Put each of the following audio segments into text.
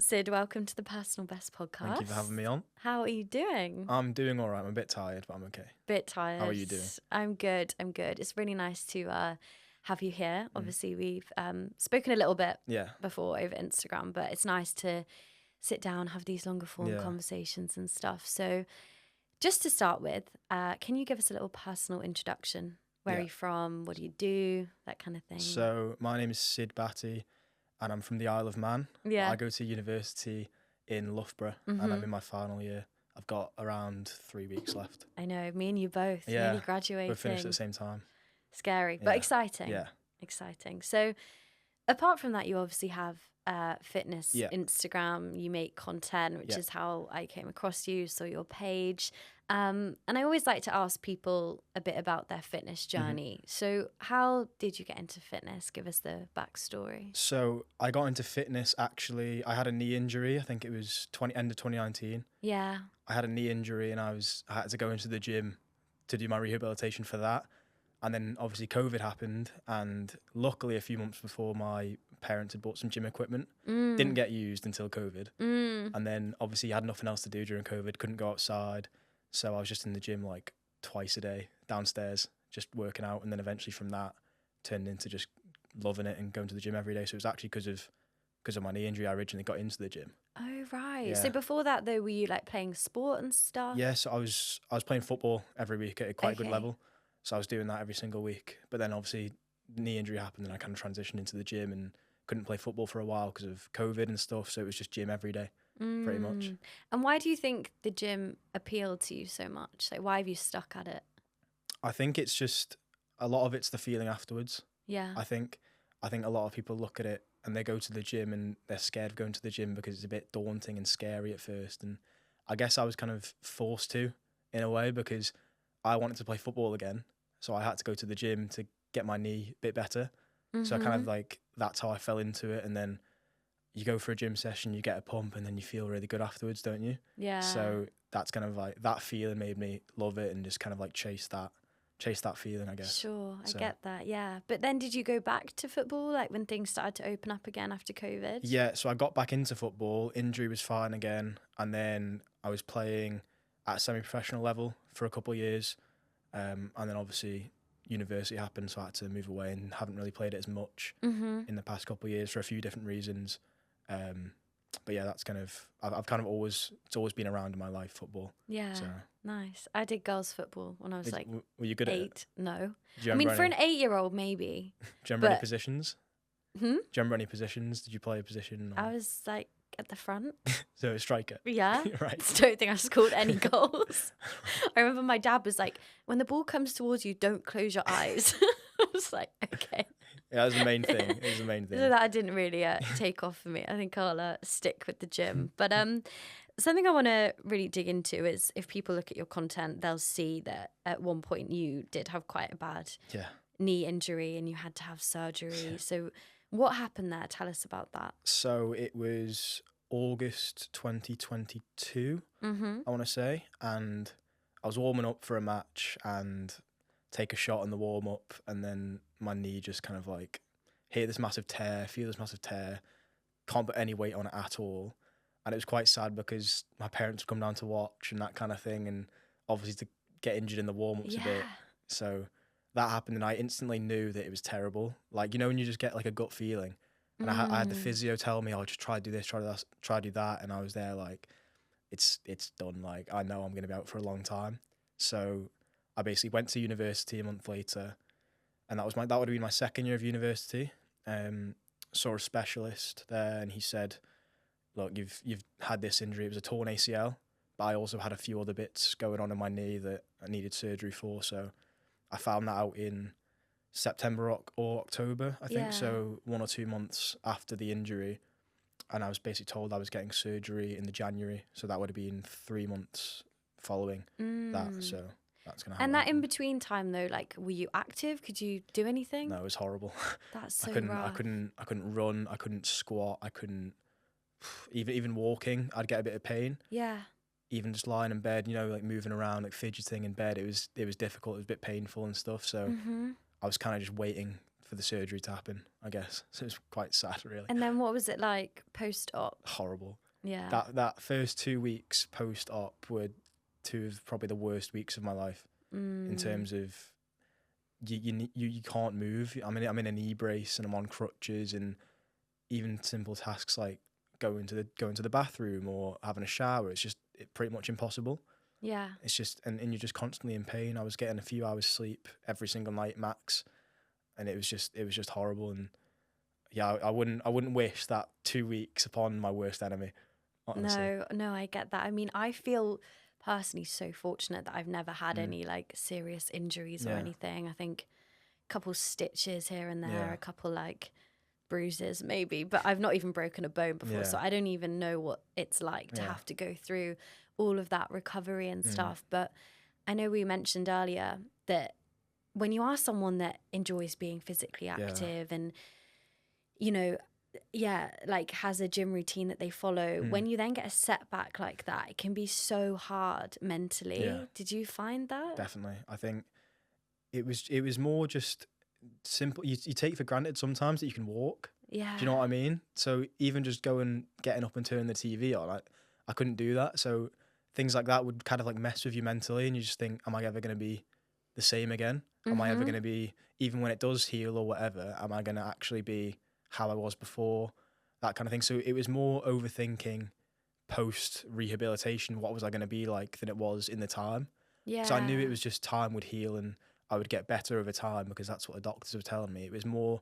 Sid, welcome to the Personal Best podcast. Thank you for having me on. How are you doing? I'm doing all right. I'm a bit tired, but I'm okay. Bit tired. How are you doing? I'm good. It's really nice to have you here. Obviously, we've spoken a little bit before over Instagram, but it's nice to sit down, have these longer form conversations and stuff. So just to start with, can you give us a little personal introduction? Where are you from? What do you do? That kind of thing. So my name is Sid Batty, and I'm from the Isle of Man. Yeah. I go to university in Loughborough, and I'm in my final year. I've got around 3 weeks left. I know, me and you both. Yeah, nearly graduating. we're finished at the same time. Scary, but exciting. Yeah. Exciting. So apart from that, you obviously have fitness Instagram. You make content, which is how I came across you, saw your page. And I always like to ask people a bit about their fitness journey. So how did you get into fitness? Give us the backstory. So I got into fitness, actually. I had a knee injury. I think it was end of 2019. Yeah. I had a knee injury, and I had to go into the gym to do my rehabilitation for that. And then obviously COVID happened, and luckily a few months before, my parents had bought some gym equipment. Didn't get used until COVID. And then obviously had nothing else to do during COVID, couldn't go outside. So I was just in the gym like twice a day downstairs, just working out. And then eventually from that turned into just loving it and going to the gym every day. So it was actually because of my knee injury I originally got into the gym. Oh, right. Yeah. So before that though, were you like playing sport and stuff? Yeah, so I was playing football every week at a quite good level. So I was doing that every single week. But then obviously knee injury happened and I kind of transitioned into the gym and couldn't play football for a while because of COVID and stuff. So it was just gym every day, pretty much. And why do you think the gym appealed to you so much? Like, why have you stuck at it? I think it's just, a lot of it's the feeling afterwards. Yeah. I think a lot of people look at it and they go to the gym and they're scared of going to the gym because it's a bit daunting and scary at first. And I guess I was kind of forced to, in a way, because I wanted to play football again. So I had to go to the gym to get my knee a bit better. So I kind of like, that's how I fell into it. And then you go for a gym session, you get a pump, and then you feel really good afterwards, don't you? Yeah. So that's kind of like, that feeling made me love it and just kind of like chase that feeling, I guess. Sure, I get that, yeah. But then did you go back to football, like when things started to open up again after COVID? Yeah, so I got back into football, injury was fine again, and then I was playing at semi-professional level for a couple of years, and then obviously university happened, so I had to move away and haven't really played it as much in the past couple of years for a few different reasons. But yeah, that's kind of, I've kind of it's always been around in my life, football. Yeah, so. Nice. I did girls football when I was like were you good 8? at it? No. I mean, for an 8-year-old, maybe. Do you remember any positions? Do you remember any positions? Did you play a position? Or? I was like at the front. So a striker? Yeah. Right. I don't think I scored any goals. I remember my dad was like, when the ball comes towards you, don't close your eyes. I was like, okay. Yeah, that was the main thing. It was the main thing. So that didn't really take off for me. I think I'll stick with the gym. But something I want to really dig into is if people look at your content, they'll see that at one point you did have quite a bad knee injury and you had to have surgery. Yeah. So what happened there? Tell us about that. So it was August 2022, I want to say. And I was warming up for a match and take a shot in the warm-up, and then my knee just kind of like feel this massive tear, can't put any weight on it at all. And it was quite sad because my parents would come down to watch and that kind of thing, and obviously to get injured in the warm-ups a bit. So that happened and I instantly knew that it was terrible. Like, you know, when you just get like a gut feeling. And I had the physio tell me, just try to do this, try to do that. And I was there like, it's done. Like, I know I'm going to be out for a long time. So I basically went to university a month later, and that would have been my second year of university. Saw a specialist there, and he said, look, you've had this injury. It was a torn ACL, but I also had a few other bits going on in my knee that I needed surgery for. So I found that out in September or October, I think. So 1 or 2 months after the injury, and I was basically told I was getting surgery in the January. So that would have been 3 months following that. So that's gonna happen. And that in between time though, like, were you active? Could you do anything? No, it was horrible. That's so rough. I couldn't run. I couldn't squat. I couldn't even walking. I'd get a bit of pain. Yeah. Even just lying in bed, you know, like moving around, like fidgeting in bed, it was difficult. It was a bit painful and stuff. So I was kind of just waiting for the surgery to happen, I guess. So it was quite sad, really. And then what was it like post-op? Horrible. Yeah. That first 2 weeks post-op were two of probably the worst weeks of my life in terms of you can't move. I'm in a knee brace and I'm on crutches, and even simple tasks like going to the bathroom or having a shower, it's pretty much impossible. Yeah. It's just and you're just constantly in pain. I was getting a few hours sleep every single night max, and it was just horrible. And yeah, I wouldn't wish that 2 weeks upon my worst enemy, honestly. No, I get that. I mean, I feel personally so fortunate that I've never had any like serious injuries or anything. I think a couple stitches here and there, a couple like bruises maybe, but I've not even broken a bone before, so I don't even know what it's like to have to go through all of that recovery and stuff. But I know we mentioned earlier that when you are someone that enjoys being physically active and, you know, like has a gym routine that they follow, when you then get a setback like that, it can be so hard mentally. Did you find that? Definitely. I think it was more just simple. You take for granted sometimes that you can walk. Yeah. Do you know what I mean? So even just getting up and turning the TV on, I couldn't do that. So things like that would kind of like mess with you mentally, and you just think, am I ever going to be the same again? Am I ever going to be, even when it does heal or whatever, am I going to actually be how I was before? That kind of thing. So it was more overthinking post rehabilitation, what was I going to be like, than it was in the time. Yeah. So I knew it was just time would heal and I would get better over time, because that's what the doctors were telling me. It was more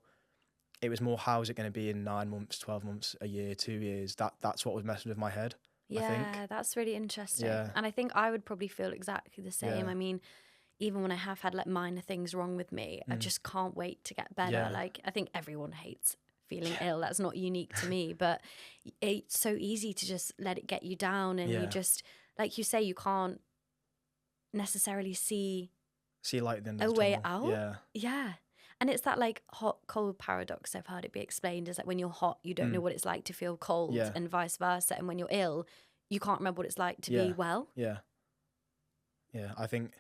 how is it going to be in 9 months, 12 months, a year, 2 years? That's what was messing with my head. Yeah, I think. that's really interesting. Yeah. And I think I would probably feel exactly the same. Yeah. I mean, even when I have had like minor things wrong with me, I just can't wait to get better. Yeah. Like, I think everyone hates feeling ill. That's not unique to me, but it's so easy to just let it get you down, and you just, like you say, you can't necessarily see light at the end a of the way tunnel. out. Yeah. And it's that like hot cold paradox I've heard it be explained, is that when you're hot, you don't know what it's like to feel cold, and vice versa. And when you're ill, you can't remember what it's like to be well. Yeah. Yeah. I think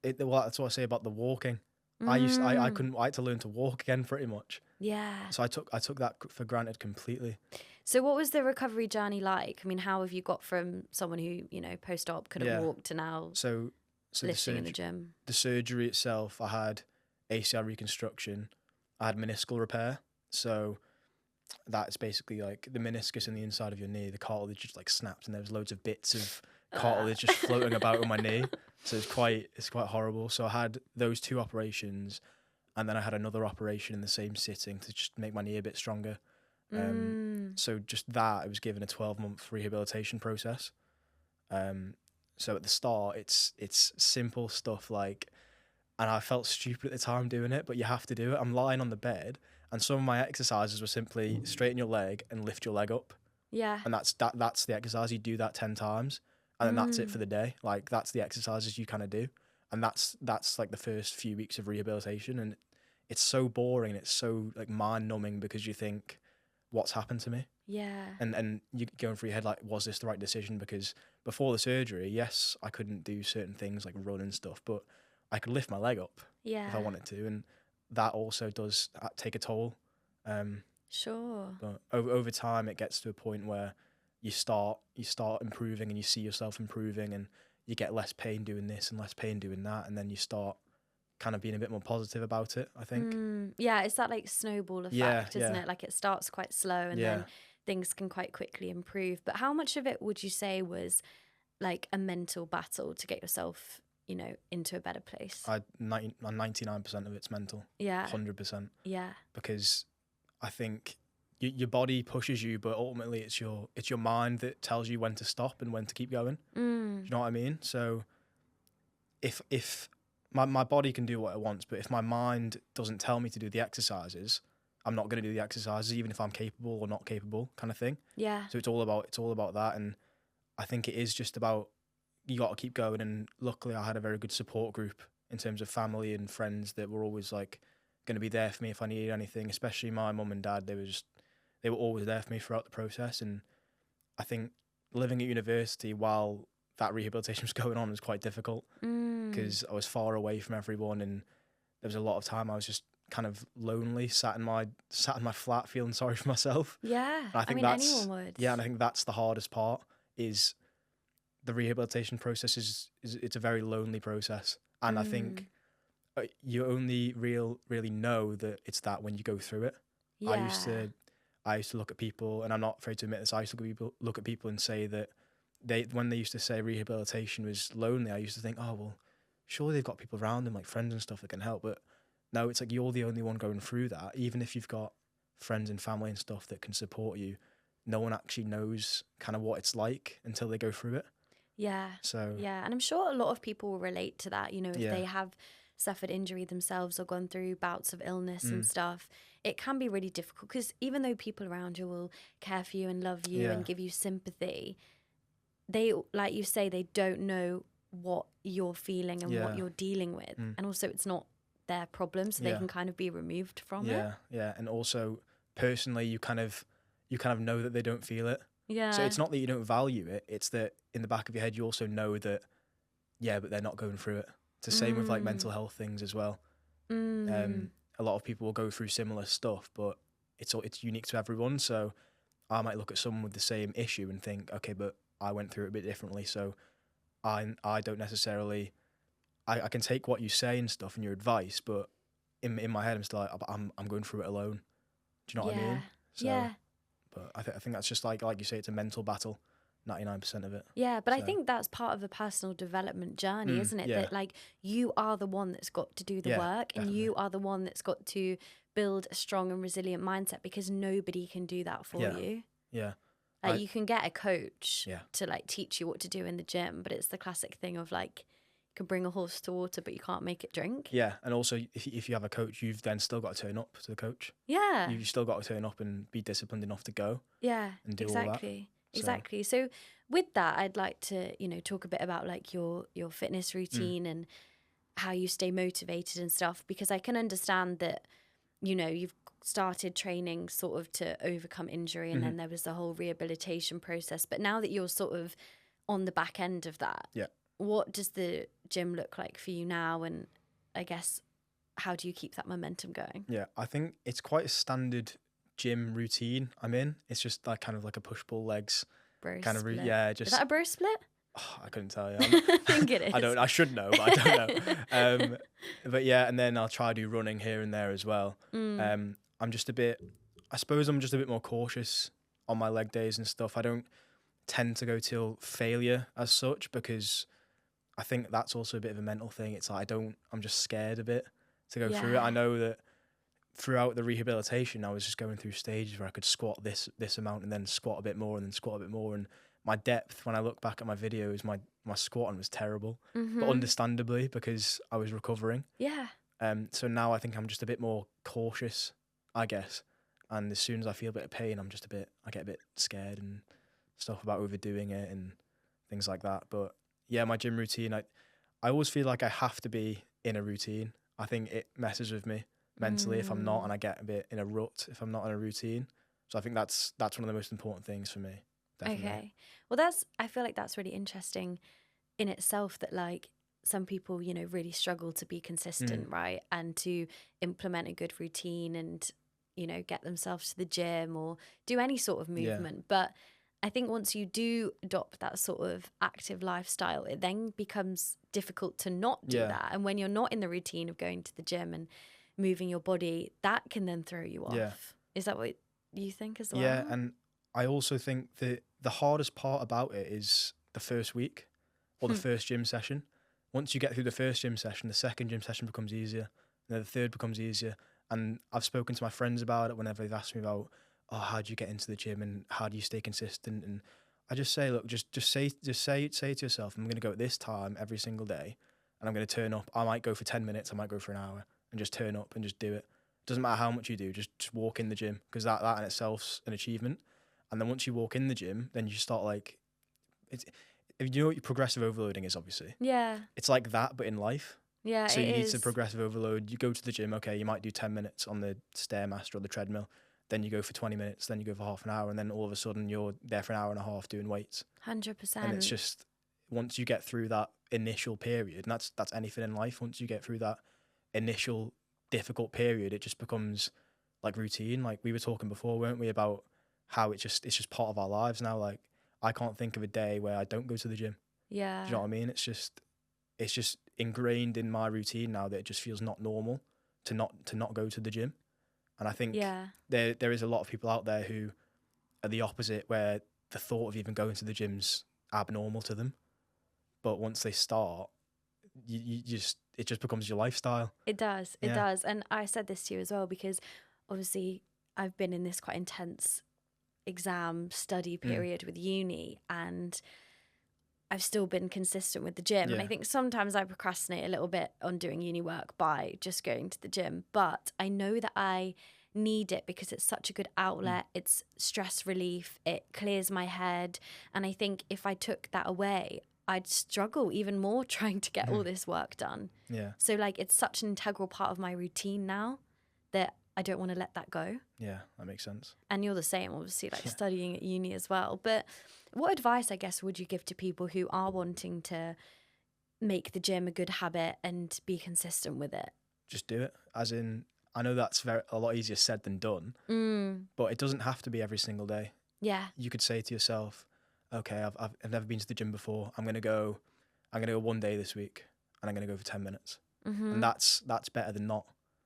that's what I say about the walking. I had to learn to walk again pretty much. Yeah. So I took that for granted completely. So what was the recovery journey like? I mean, how have you got from someone who, you know, post-op couldn't walk to now so lifting in the gym? The surgery itself, I had ACL reconstruction, I had meniscal repair. So that's basically like the meniscus in the inside of your knee, the cartilage just like snapped, and there was loads of bits of cartilage just floating about on my knee. So it's quite horrible. So I had those 2 operations, and then I had another operation in the same sitting to just make my knee a bit stronger. So just that, I was given a 12-month rehabilitation process. So at the start, it's simple stuff like, and I felt stupid at the time doing it, but you have to do it. I'm lying on the bed, and some of my exercises were simply straighten your leg and lift your leg up. Yeah. And that's the exercise. You do that 10 times, and then that's it for the day. Like, that's the exercises you kind of do. And that's like the first few weeks of rehabilitation. And it's so boring. It's so like mind numbing, because you think, what's happened to me? Yeah. And you going through your head like, was this the right decision? Because before the surgery, yes, I couldn't do certain things like run and stuff, but I could lift my leg up if I wanted to. And that also does take a toll. Sure. But over time, it gets to a point where you start improving, and you see yourself improving, and you get less pain doing this and less pain doing that, and then you start kind of being a bit more positive about it, I think. Yeah, it's that like snowball effect, isn't it? Like, it starts quite slow, and then things can quite quickly improve. But how much of it would you say was like a mental battle to get yourself, you know, into a better place? 99% of it's mental. Yeah. 100%. Yeah. Because I think your body pushes you, but ultimately it's your mind that tells you when to stop and when to keep going. Do you know what I mean? So if my body can do what it wants, but if my mind doesn't tell me to do the exercises, I'm not going to do the exercises, even if I'm capable or not capable, kind of thing. Yeah. So it's all about that. And I think it is just about, you got to keep going. And luckily I had a very good support group in terms of family and friends that were always like going to be there for me if I needed anything, especially my mum and dad. They were always there for me throughout the process. And I think living at university while that rehabilitation was going on was quite difficult, because I was far away from everyone, and there was a lot of time I was just kind of lonely, sat in my flat feeling sorry for myself. Yeah. And I think anyone would. Yeah, and I think that's the hardest part, is the rehabilitation process is it's a very lonely process. And I think you only really know that it's that when you go through it. Yeah. I used to look at people, and I'm not afraid to admit this, I used to look at people and say that when they used to say rehabilitation was lonely, I used to think, oh, well, surely they've got people around them, like friends and stuff that can help. But no, it's like you're the only one going through that. Even if you've got friends and family and stuff that can support you, no one actually knows kind of what it's like until they go through it. Yeah. So yeah, and I'm sure a lot of people will relate to that. You know, if they have suffered injury themselves or gone through bouts of illness and stuff, it can be really difficult, because even though people around you will care for you and love you and give you sympathy, they, like you say, they don't know what you're feeling and what you're dealing with. And also it's not their problem, so they can kind of be removed from it. Yeah. And also personally, you kind of know that they don't feel it. Yeah. So it's not that you don't value it, it's that in the back of your head you also know that, but they're not going through it. It's the same with like mental health things as well. A lot of people will go through similar stuff, but it's unique to everyone. So I might look at someone with the same issue and think, okay, but I went through it a bit differently, so I don't necessarily, I can take what you say and stuff and your advice, but in my head I'm still like, I'm going through it alone. Do you know what I mean? So, but I think that's just like you say, it's a mental battle, 99% of it. Yeah, but I think that's part of a personal development journey, isn't it? That like you are the one that's got to do the work, and you are the one that's got to build a strong and resilient mindset, because nobody can do that for you. Yeah. Like you can get a coach to like teach you what to do in the gym, but it's the classic thing of like, you can bring a horse to water, but you can't make it drink. Yeah, and also if you have a coach, you've then still got to turn up to the coach. Yeah. You've still got to turn up and be disciplined enough to go. Yeah, and do all that. Exactly. So with that, I'd like to, talk a bit about like your fitness routine and how you stay motivated and stuff, because I can understand that, you've started training sort of to overcome injury, and then there was the whole rehabilitation process. But now that you're sort of on the back end of that, what does the gym look like for you now? And I guess, how do you keep that momentum going? Yeah, I think it's quite a standard gym routine I'm in. It's just like kind of like a push-pull legs bro kind split. Just, is that a bro split? Oh, I couldn't tell you. I think it is. I should know, but I don't know. But yeah, and then I'll try to do running here and there as well. I'm just a bit more cautious on my leg days and stuff. I don't tend to go till failure as such, because I think that's also a bit of a mental thing. It's like I'm just scared a bit to go through it. I know that throughout the rehabilitation, I was just going through stages where I could squat this amount and then squat a bit more and then squat a bit more. And my depth, when I look back at my videos, my squatting was terrible, but understandably, because I was recovering. Yeah. So now I think I'm just a bit more cautious, I guess. And as soon as I feel a bit of pain, I get a bit scared and stuff about overdoing it and things like that. But yeah, my gym routine, I always feel like I have to be in a routine. I think it messes with me mentally if I'm not, and I get a bit in a rut if I'm not in a routine. So I think that's one of the most important things for me. Definitely. Okay. Well, I feel like that's really interesting in itself, that like some people, really struggle to be consistent, right? And to implement a good routine and, get themselves to the gym or do any sort of movement. Yeah. But I think once you do adopt that sort of active lifestyle, it then becomes difficult to not do that. And when you're not in the routine of going to the gym and moving your body, that can then throw you off. Yeah. Is that what you think as well? Yeah, and I also think that the hardest part about it is the first week or the first gym session. Once you get through the first gym session, the second gym session becomes easier, and then the third becomes easier. And I've spoken to my friends about it whenever they've asked me about, how do you get into the gym and how do you stay consistent? And I just say, look, just say to yourself, I'm going to go at this time every single day, and I'm going to turn up. I might go for 10 minutes, I might go for an hour, and just turn up and just do it. Doesn't matter how much you do, just walk in the gym, because that in itself's an achievement. And then once you walk in the gym, then you start like, you know what progressive overloading is, obviously. Yeah. It's like that, but in life. Yeah, so you need to progressive overload. You go to the gym, okay, you might do 10 minutes on the Stairmaster or the treadmill. Then you go for 20 minutes, then you go for half an hour, and then all of a sudden you're there for an hour and a half doing weights. 100%. And it's just, once you get through that initial period, and that's anything in life, once you get through that initial difficult period, it just becomes like routine. Like we were talking before, weren't we, about how it's just part of our lives now. Like I can't think of a day where I don't go to the gym. Yeah. Do you know what I mean? It's just ingrained in my routine now that it just feels not normal to not go to the gym. And I think there is a lot of people out there who are the opposite, where the thought of even going to the gym's abnormal to them. But once they start, it just becomes your lifestyle. It does. It does. And I said this to you as well, because obviously I've been in this quite intense exam study period with uni, and I've still been consistent with the gym. And I think sometimes I procrastinate a little bit on doing uni work by just going to the gym. But I know that I need it because it's such a good outlet. It's stress relief. It clears my head. And I think if I took that away, I'd struggle even more trying to get all this work done. Yeah. So like it's such an integral part of my routine now that I don't want to let that go. Yeah, that makes sense. And you're the same, obviously, like studying at uni as well. But what advice, I guess, would you give to people who are wanting to make the gym a good habit and be consistent with it? Just do it. As in, I know that's a lot easier said than done, but it doesn't have to be every single day. Yeah. You could say to yourself, okay, I've never been to the gym before. I'm gonna go one day this week, and I'm gonna go for 10 minutes, and that's better than not.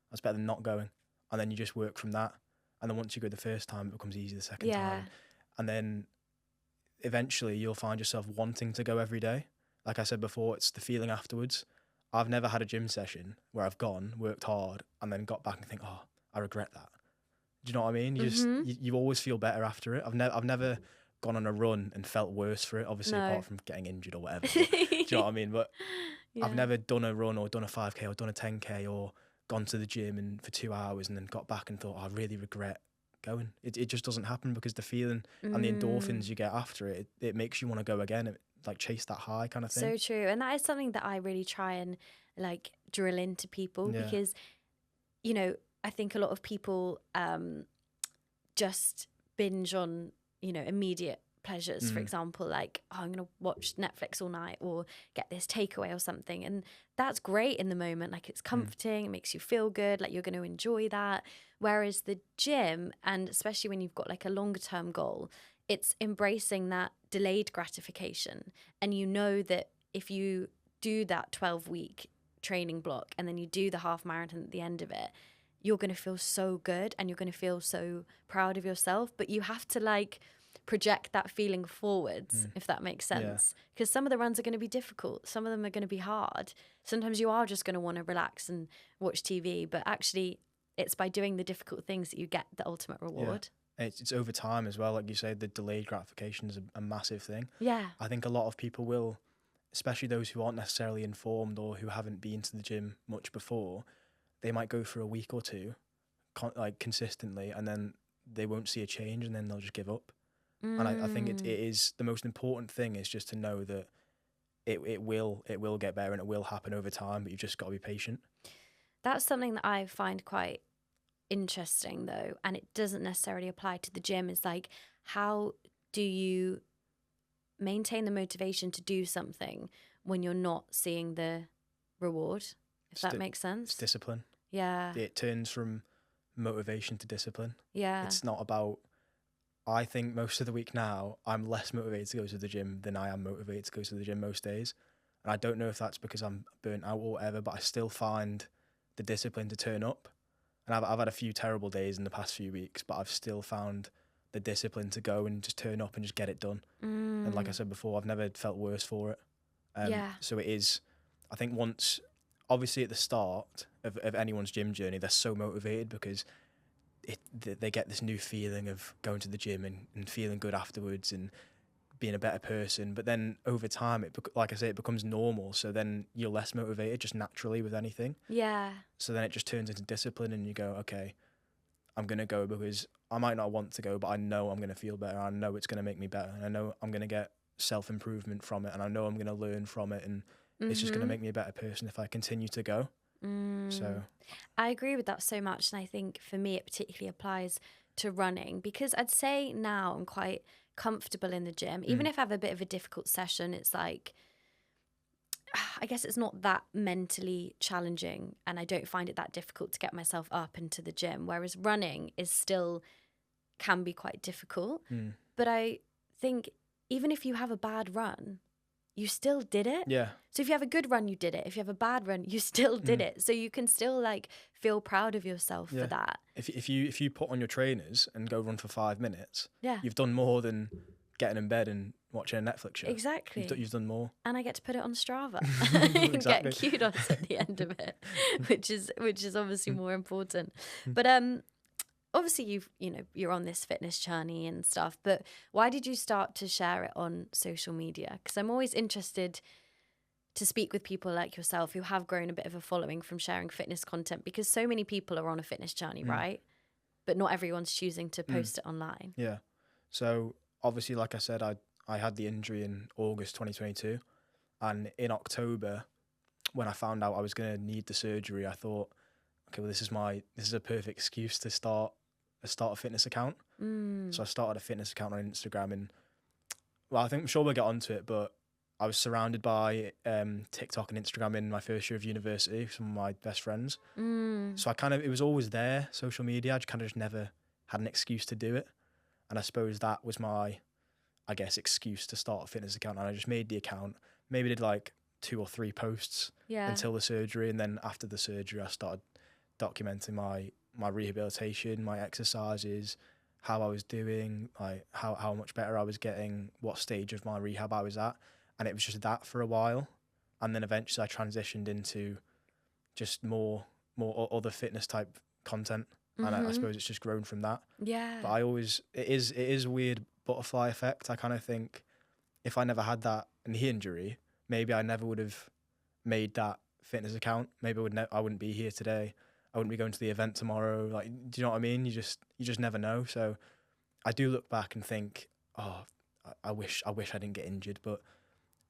That's better than not going. And then you just work from that. And then once you go the first time, it becomes easy the second time. And then eventually you'll find yourself wanting to go every day. Like I said before, it's the feeling afterwards. I've never had a gym session where I've gone, worked hard, and then got back and think, oh, I regret that. Do you know what I mean? You always feel better after it. I've never gone on a run and felt worse for it, obviously, apart from getting injured or whatever. But, do you know what I mean? But I've never done a run or done a 5K or done a 10K or gone to the gym and for 2 hours and then got back and thought, oh, I really regret going. It just doesn't happen, because the feeling and the endorphins you get after it makes you want to go again. It, like, chase that high kind of thing. So true. And that is something that I really try and like drill into people, because, you know, I think a lot of people just binge on, you know, immediate pleasures, for example, like, oh, I'm gonna watch Netflix all night or get this takeaway or something, and that's great in the moment, like it's comforting, it makes you feel good, like you're going to enjoy that. Whereas the gym, and especially when you've got like a longer term goal, it's embracing that delayed gratification. And you know that if you do that 12-week training block and then you do the half marathon at the end of it, you're going to feel so good and you're going to feel so proud of yourself. But you have to like project that feeling forwards, if that makes sense. Because some of the runs are going to be difficult. Some of them are going to be hard. Sometimes you are just going to want to relax and watch TV. But actually, it's by doing the difficult things that you get the ultimate reward. Yeah. It's over time as well. Like you say, the delayed gratification is a massive thing. Yeah. I think a lot of people will, especially those who aren't necessarily informed or who haven't been to the gym much before, they might go for a week or two, like consistently, and then they won't see a change, and then they'll just give up. And I think it is the most important thing is just to know that it will get better and it will happen over time, but you've just got to be patient. That's something that I find quite interesting though, and it doesn't necessarily apply to the gym, is like, how do you maintain the motivation to do something when you're not seeing the reward, if that makes sense? It's discipline. Yeah. It turns from motivation to discipline. Yeah. It's not about, I think most of the week now, I'm less motivated to go to the gym than I am motivated to go to the gym most days. And I don't know if that's because I'm burnt out or whatever, but I still find the discipline to turn up. And I've had a few terrible days in the past few weeks, but I've still found the discipline to go and just turn up and just get it done. And like I said before, I've never felt worse for it. So it is, I think once, obviously at the start of anyone's gym journey, they're so motivated because they get this new feeling of going to the gym and feeling good afterwards and being a better person. But then over time, like I say, it becomes normal. So then you're less motivated just naturally with anything. Yeah. So then it just turns into discipline and you go, okay, I'm going to go because I might not want to go, but I know I'm going to feel better. I know it's going to make me better. And I know I'm going to get self-improvement from it. And I know I'm going to learn from it. And it's just going to make me a better person if I continue to go. So I agree with that so much. And I think for me, it particularly applies to running, because I'd say now I'm quite comfortable in the gym. Even if I have a bit of a difficult session, it's like, I guess it's not that mentally challenging, and I don't find it that difficult to get myself up into the gym, whereas running is still can be quite difficult. But I think even if you have a bad run, you still did it. Yeah. So if you have a good run, you did it. If you have a bad run, you still did it. So you can still like feel proud of yourself for that. If you put on your trainers and go run for 5 minutes, yeah, you've done more than getting in bed and watching a Netflix show. Exactly. You've done more. And I get to put it on Strava and get kudos at the end of it, which is obviously more important. But obviously you're on this fitness journey and stuff, but why did you start to share it on social media? Because I'm always interested to speak with people like yourself who have grown a bit of a following from sharing fitness content, because so many people are on a fitness journey, right? But not everyone's choosing to post it online. Yeah. So obviously, like I said, I had the injury in August 2022, and in October, when I found out I was going to need the surgery, I thought, okay, well, this is a perfect excuse to start a fitness account. So I started a fitness account on Instagram, and well, I'm sure we'll get onto it, but I was surrounded by TikTok and Instagram in my first year of university, some of my best friends. So it was always there, social media. I just never had an excuse to do it. And I suppose that was my, excuse to start a fitness account. And I just made the account, maybe did like 2 or 3 posts until the surgery. And then after the surgery, I started documenting my rehabilitation, my exercises, how I was doing, like how much better I was getting, what stage of my rehab I was at. And it was just that for a while. And then eventually I transitioned into just more other fitness type content. And I suppose it's just grown from that. Yeah. But it is a weird butterfly effect. I kind of think if I never had that knee injury, maybe I never would have made that fitness account. Maybe I wouldn't be here today. I wouldn't be going to the event tomorrow. Like, do you know what I mean? You just never know. So I do look back and think, oh, I wish I didn't get injured. But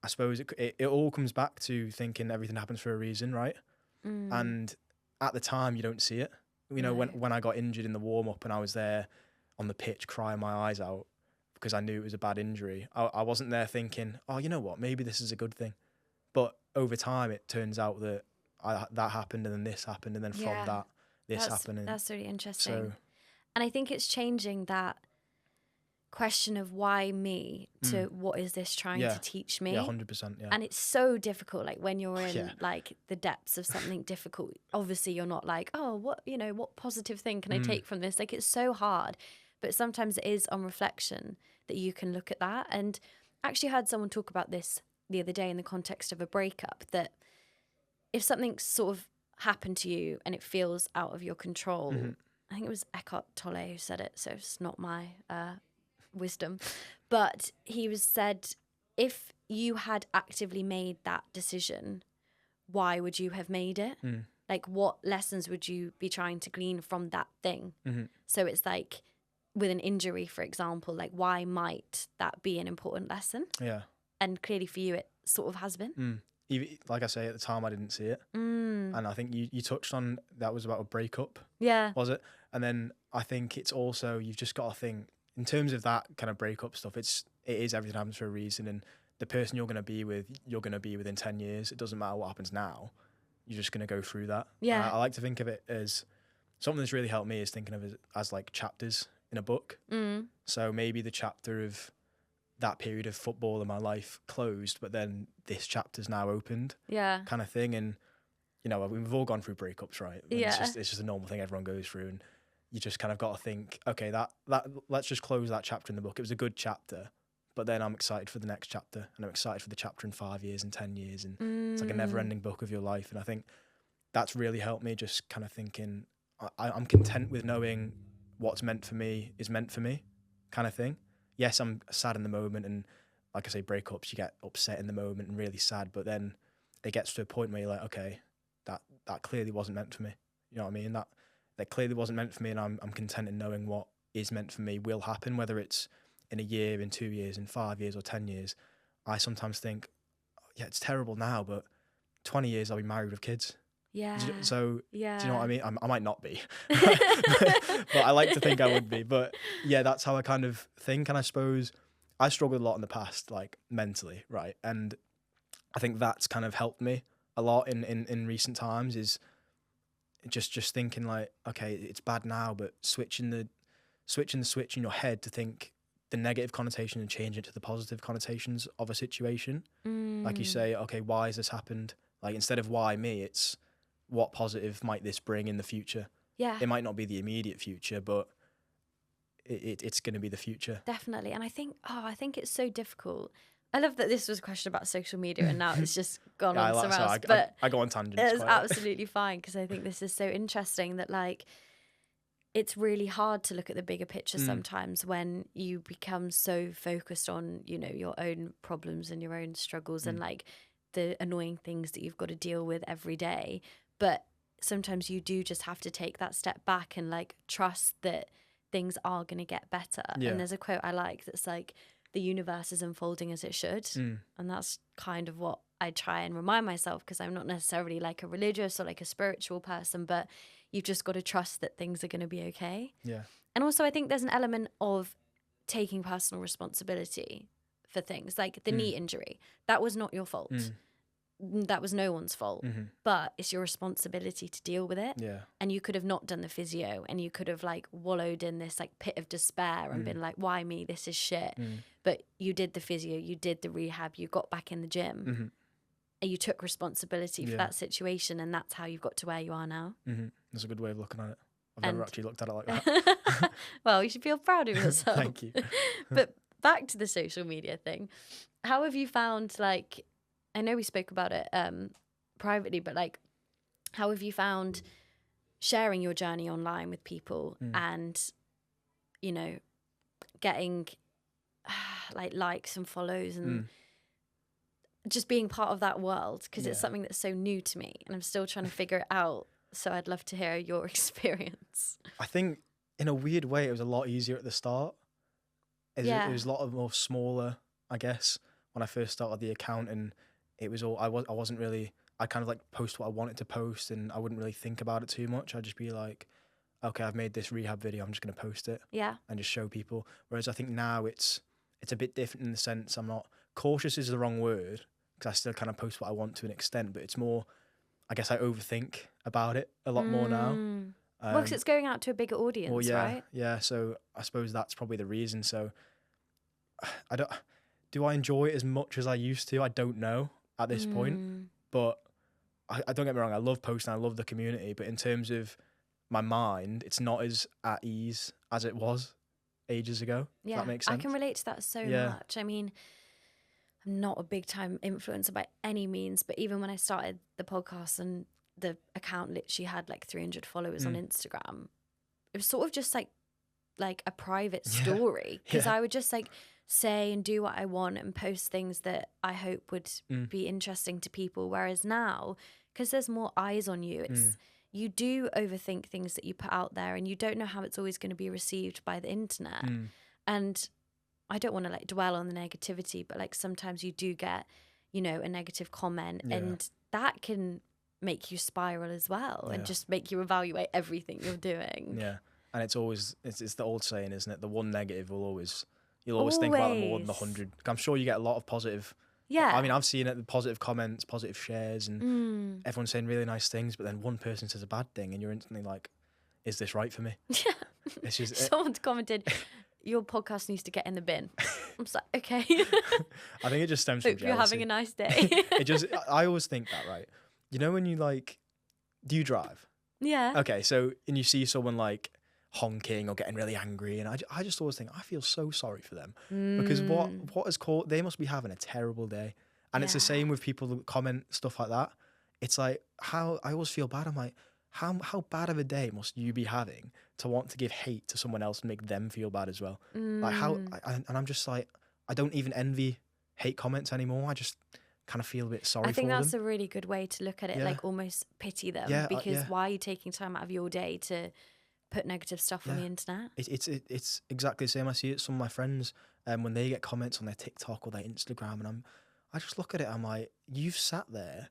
I suppose it all comes back to thinking everything happens for a reason, right? And at the time, you don't see it. You know, when I got injured in the warm-up and I was there on the pitch crying my eyes out because I knew it was a bad injury, I wasn't there thinking, oh, you know what, maybe this is a good thing. But over time, it turns out that that happened and then this happened and then from that, this happened. And that's really interesting. And I think it's changing that question of why me to what is this trying to teach me. 100%. And it's so difficult, like when you're in like the depths of something difficult, obviously you're not like, oh, what positive thing can I take from this? Like, it's so hard, but sometimes it is on reflection that you can look at that. And I actually heard someone talk about this the other day in the context of a breakup, that if something sort of happened to you and it feels out of your control, I think it was Eckhart Tolle who said it, so it's not my wisdom, but he said, if you had actively made that decision, why would you have made it? Like, what lessons would you be trying to glean from that thing? So it's like with an injury, for example, like, why might that be an important lesson? Yeah. And clearly for you, it sort of has been. Even, like I say, at the time I didn't see it. And I think you touched on that was about a breakup. Yeah. Was it? And then I think it's also, you've just got to think, in terms of that kind of breakup stuff, it is everything happens for a reason, and the person you're going to be with, you're going to be within 10 years. It doesn't matter what happens now. You're just going to go through that. Yeah. I like to think of it as something that's really helped me is thinking of it as like chapters in a book. So maybe the chapter of that period of football in my life closed, but then this chapter's now opened. Yeah. Kind of thing. And, you know, we've all gone through breakups, right? Yeah. It's just a normal thing everyone goes through. And you just kind of got to think, okay, that let's just close that chapter in the book. It was a good chapter, but then I'm excited for the next chapter, and I'm excited for the chapter in 5 years and 10 years, and it's like a never-ending book of your life. And I think that's really helped me, just kind of thinking I'm content with knowing what's meant for me is meant for me, kind of thing. Yes, I'm sad in the moment, and like I say, breakups, you get upset in the moment and really sad, but then it gets to a point where you're like, okay, that clearly wasn't meant for me. You know what I mean? That clearly wasn't meant for me, and I'm content in knowing what is meant for me will happen, whether it's in a year, in 2 years, in 5 years or 10 years. I sometimes think, yeah, it's terrible now, but 20 years I'll be married with kids. Yeah. Do you know what I mean? I might not be, but I like to think I would be. But yeah, that's how I kind of think. And I suppose I struggled a lot in the past, like mentally, right? And I think that's kind of helped me a lot in recent times, is just thinking like, okay, it's bad now, but switching the switch in your head to think the negative connotation and change it to the positive connotations of a situation. Like you say, okay, why has this happened? Like, instead of why me, it's what positive might this bring in the future? Yeah. It might not be the immediate future, but it's going to be the future. Definitely. And I think it's so difficult. I love that this was a question about social media and now it's just gone on somewhere else. But I go on tangents. It's absolutely fine, because I think this is so interesting that, like, it's really hard to look at the bigger picture sometimes when you become so focused on, you know, your own problems and your own struggles and like the annoying things that you've got to deal with every day. But sometimes you do just have to take that step back and like trust that things are going to get better. Yeah. And there's a quote I like that's like, the universe is unfolding as it should. And that's kind of what I try and remind myself, because I'm not necessarily like a religious or like a spiritual person, but you've just got to trust that things are going to be okay. Yeah. And also I think there's an element of taking personal responsibility for things like the knee injury. That was not your fault. That was no one's fault, but it's your responsibility to deal with it. Yeah. And you could have not done the physio, and you could have like wallowed in this like pit of despair and been like, why me? This is shit. But you did the physio, you did the rehab, you got back in the gym, and you took responsibility for that situation, and that's how you've got to where you are now. That's a good way of looking at it. I've never actually looked at it like that. Well, you should feel proud of yourself. Thank you. But back to the social media thing. How have you found, like, I know we spoke about it privately, but like, how have you found sharing your journey online with people and, you know, getting like likes and follows and just being part of that world? Because it's something that's so new to me and I'm still trying to figure it out. So I'd love to hear your experience. I think in a weird way, it was a lot easier at the start. It was a lot more smaller, I guess, when I first started the account, and it was all, I wasn't really, I kind of like post what I wanted to post, and I wouldn't really think about it too much. I'd just be like, okay, I've made this rehab video, I'm just going to post it and just show people. Whereas I think now it's a bit different in the sense I'm not, cautious is the wrong word, because I still kind of post what I want to an extent, but it's more, I guess I overthink about it a lot more now. Well, because it's going out to a bigger audience, right? Yeah, so I suppose that's probably the reason. So do I enjoy it as much as I used to? I don't know at this point, but I don't get me wrong, I love posting, I love the community, but in terms of my mind, it's not as at ease as it was ages ago. Yeah, that makes sense. I can relate to that so much. I mean, I'm not a big time influencer by any means, but even when I started the podcast and the account literally had like 300 followers on Instagram, it was sort of just like a private story, because I would just like say and do what I want and post things that I hope would be interesting to people. Whereas now, because there's more eyes on you, it's you do overthink things that you put out there, and you don't know how it's always going to be received by the internet. And I don't want to like dwell on the negativity, but like sometimes you do get, you know, a negative comment and that can make you spiral as well and just make you evaluate everything you're doing. Yeah. And it's always, it's the old saying, isn't it? The one negative will always, you'll always think about it more than the 100. I'm sure you get a lot of positive. Yeah. I mean, I've seen it, the positive comments, positive shares, and everyone's saying really nice things, but then one person says a bad thing and you're instantly like, is this right for me? Yeah. It's just, someone's commented, your podcast needs to get in the bin. I'm just like, okay. I think it just stems from jealousy. Hope you're having a nice day. I always think that, right? You know, when you like, do you drive? Yeah. Okay, so, and you see someone like honking or getting really angry, and I just always think, I feel so sorry for them, because what is called, they must be having a terrible day. And it's the same with people that comment stuff like that. It's like, how, I always feel bad. I'm like, how bad of a day must you be having to want to give hate to someone else and make them feel bad as well? Like and I'm just like, I don't even envy hate comments anymore. I just kind of feel a bit sorry for them. I think that's a really good way to look at it, like almost pity them, because why are you taking time out of your day to put negative stuff on the internet? It's exactly the same. I see it some of my friends when they get comments on their TikTok or their Instagram, and I just look at it, I'm like, you've sat there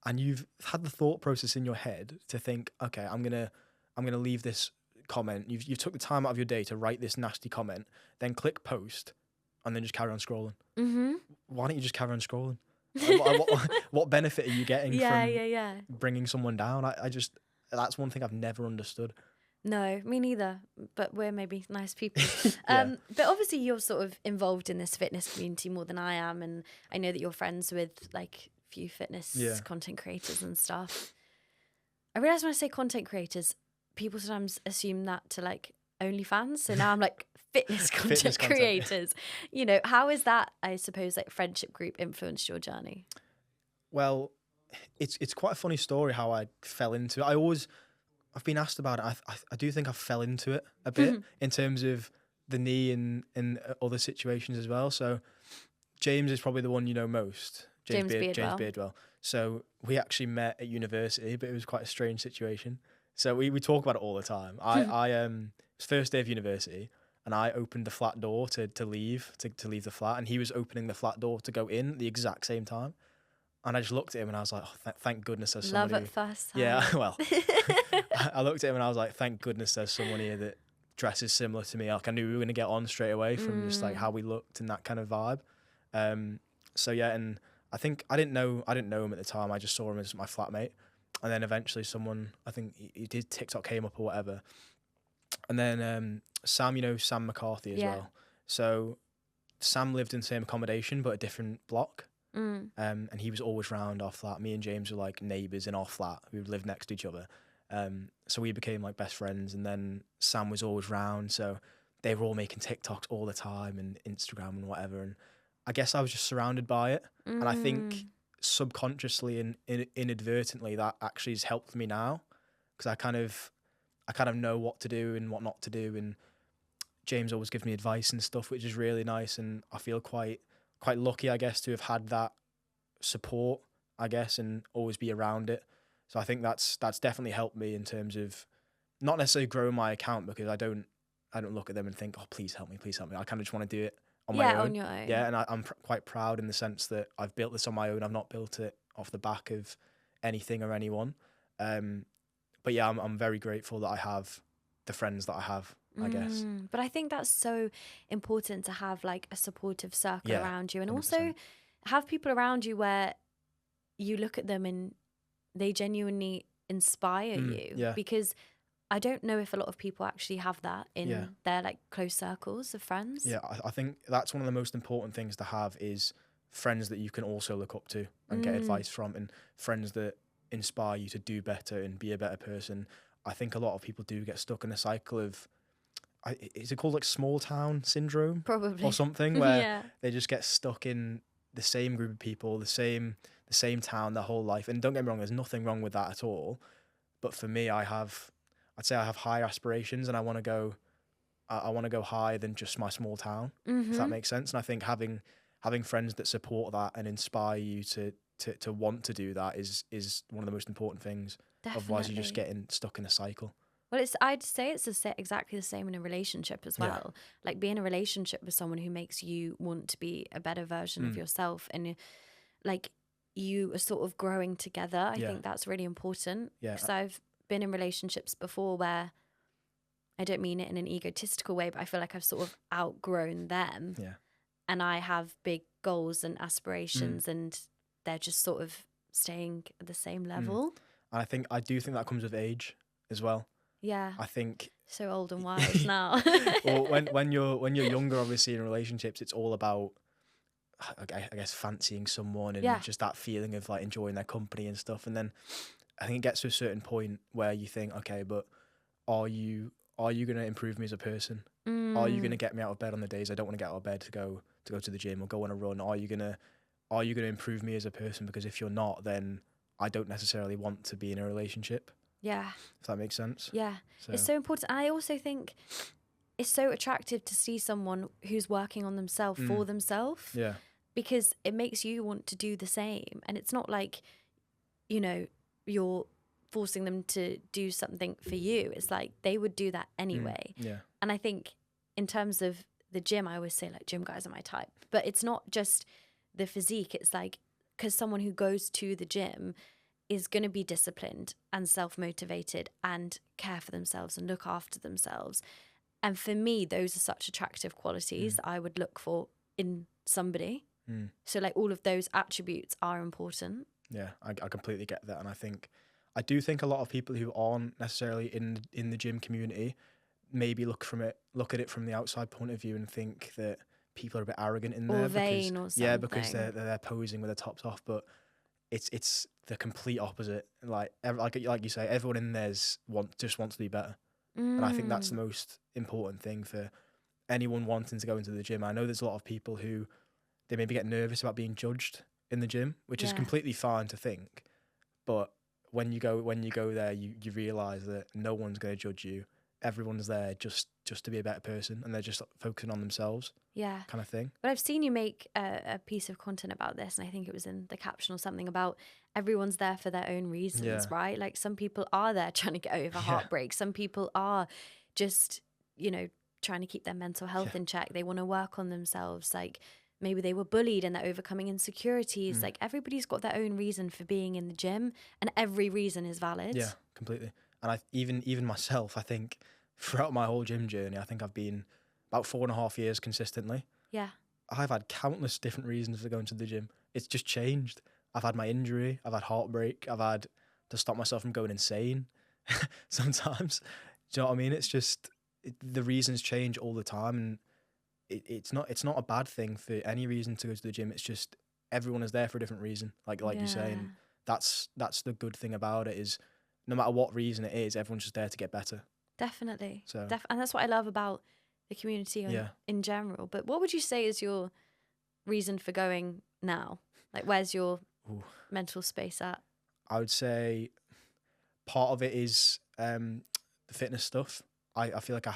and you've had the thought process in your head to think, okay, I'm gonna leave this comment. You've took the time out of your day to write this nasty comment, then click post, and then just carry on scrolling. Why don't you just carry on scrolling? What benefit are you getting from bringing someone down? I just, that's one thing I've never understood. No, me neither. But we're maybe nice people. But obviously you're sort of involved in this fitness community more than I am, and I know that you're friends with like few fitness content creators and stuff. I realise when I say content creators, people sometimes assume that to like OnlyFans. So now I'm like fitness content creators. You know, how is that, I suppose, like friendship group influenced your journey? Well, it's quite a funny story how I fell into it. I've been asked about it. I do think I fell into it a bit in terms of the knee and other situations as well. So James is probably the one you know most. James Beardwell. So we actually met at university, but it was quite a strange situation. So we talk about it all the time. It was first day of university, and I opened the flat door to leave the flat, and he was opening the flat door to go in at the exact same time. And I just looked at him and I was like, oh, thank goodness there's somebody. Love at first sight. Yeah, well, I looked at him and I was like, thank goodness there's someone here that dresses similar to me. Like I knew we were going to get on straight away from just like how we looked and that kind of vibe. So yeah, and I think I didn't know him at the time. I just saw him as my flatmate. And then eventually someone, I think he did, TikTok came up or whatever. And then Sam, you know, Sam McCarthy as well. So Sam lived in the same accommodation, but a different block. And he was always round our flat. Me and James were like neighbours in our flat who lived next to each other. So we became like best friends. And then Sam was always round. So they were all making TikToks all the time and Instagram and whatever. And I guess I was just surrounded by it. And I think subconsciously and inadvertently that actually has helped me now, because I kind of know what to do and what not to do. And James always gives me advice and stuff, which is really nice. And I feel quite lucky, I guess, to have had that support, I guess, and always be around it. So I think that's definitely helped me in terms of not necessarily growing my account, because I don't look at them and think, oh, please help me. I kind of just want to do it on my own. On your own. Yeah, and I'm quite proud in the sense that I've built this on my own. I've not built it off the back of anything or anyone. But yeah, I'm very grateful that I have the friends that I have, I guess. But I think that's so important to have like a supportive circle around you, and 100%. also have people around you where you look at them and they genuinely inspire you. Because I don't know if a lot of people actually have that in their like close circles of friends. Yeah, I think that's one of the most important things to have, is friends that you can also look up to and get advice from, and friends that inspire you to do better and be a better person. I think a lot of people do get stuck in a cycle of, is it called like small town syndrome? Probably. Or something, where they just get stuck in the same group of people, the same town their whole life. And don't get me wrong, there's nothing wrong with that at all. But for me, I'd say I have higher aspirations, and I want to go higher than just my small town, if that makes sense. And I think having friends that support that and inspire you to want to do that is one of the most important things. Definitely. Otherwise, you're just getting stuck in a cycle. Well, I'd say it's exactly the same in a relationship as well. Like, be in a relationship with someone who makes you want to be a better version of yourself, and like you are sort of growing together. I think that's really important. Because I've been in relationships before where, I don't mean it in an egotistical way, but I feel like I've sort of outgrown them. Yeah. And I have big goals and aspirations, and they're just sort of staying at the same level. And I do think that comes with age as well. Yeah. I think so old and wise now. Well, when you're younger, obviously in relationships, it's all about, I guess, fancying someone and just that feeling of like enjoying their company and stuff. And then I think it gets to a certain point where you think, okay, but are you going to improve me as a person? Are you going to get me out of bed on the days I don't want to get out of bed to go to the gym or go on a run? Are you going to improve me as a person? Because if you're not, then I don't necessarily want to be in a relationship. Yeah. If that makes sense. Yeah. So. It's so important. And I also think it's so attractive to see someone who's working on themselves for themselves. Yeah. Because it makes you want to do the same. And it's not like, you know, you're forcing them to do something for you. It's like they would do that anyway. Yeah. And I think in terms of the gym, I always say like gym guys are my type. But it's not just the physique. It's like, because someone who goes to the gym is going to be disciplined and self-motivated and care for themselves and look after themselves. And for me, those are such attractive qualities that I would look for in somebody. So like all of those attributes are important. Yeah, I completely get that. And I do think a lot of people who aren't necessarily in the gym community maybe look at it from the outside point of view and think that people are a bit arrogant in there, or vain or something. Yeah, because they're posing with their tops off, but it's the complete opposite. Like you say, everyone in there's just wants to be better, and I think that's the most important thing for anyone wanting to go into the gym. I know there's a lot of people who they maybe get nervous about being judged in the gym, which is completely fine to think, but when you go there, you realise that no one's going to judge you. Everyone's there just to be a better person, and they're just focusing on themselves. Yeah, kind of thing. But I've seen you make a piece of content about this, and I think it was in the caption or something about everyone's there for their own reasons, right? Like some people are there trying to get over heartbreak. Some people are just, trying to keep their mental health in check. They want to work on themselves. Like maybe they were bullied and they're overcoming insecurities. Like everybody's got their own reason for being in the gym, and every reason is valid. Yeah, completely. And even myself, I think throughout my whole gym journey, I think I've been about 4.5 years consistently. Yeah. I've had countless different reasons for going to the gym. It's just changed. I've had my injury. I've had heartbreak. I've had to stop myself from going insane sometimes. Do you know what I mean? It's just the reasons change all the time, and it's not a bad thing for any reason to go to the gym. It's just everyone is there for a different reason. Like you say, and that's the good thing about it is no matter what reason it is, everyone's just there to get better. Definitely. So and that's what I love about the community in general. But what would you say is your reason for going now? Like, where's your mental space at? I would say part of it is the fitness stuff. I feel like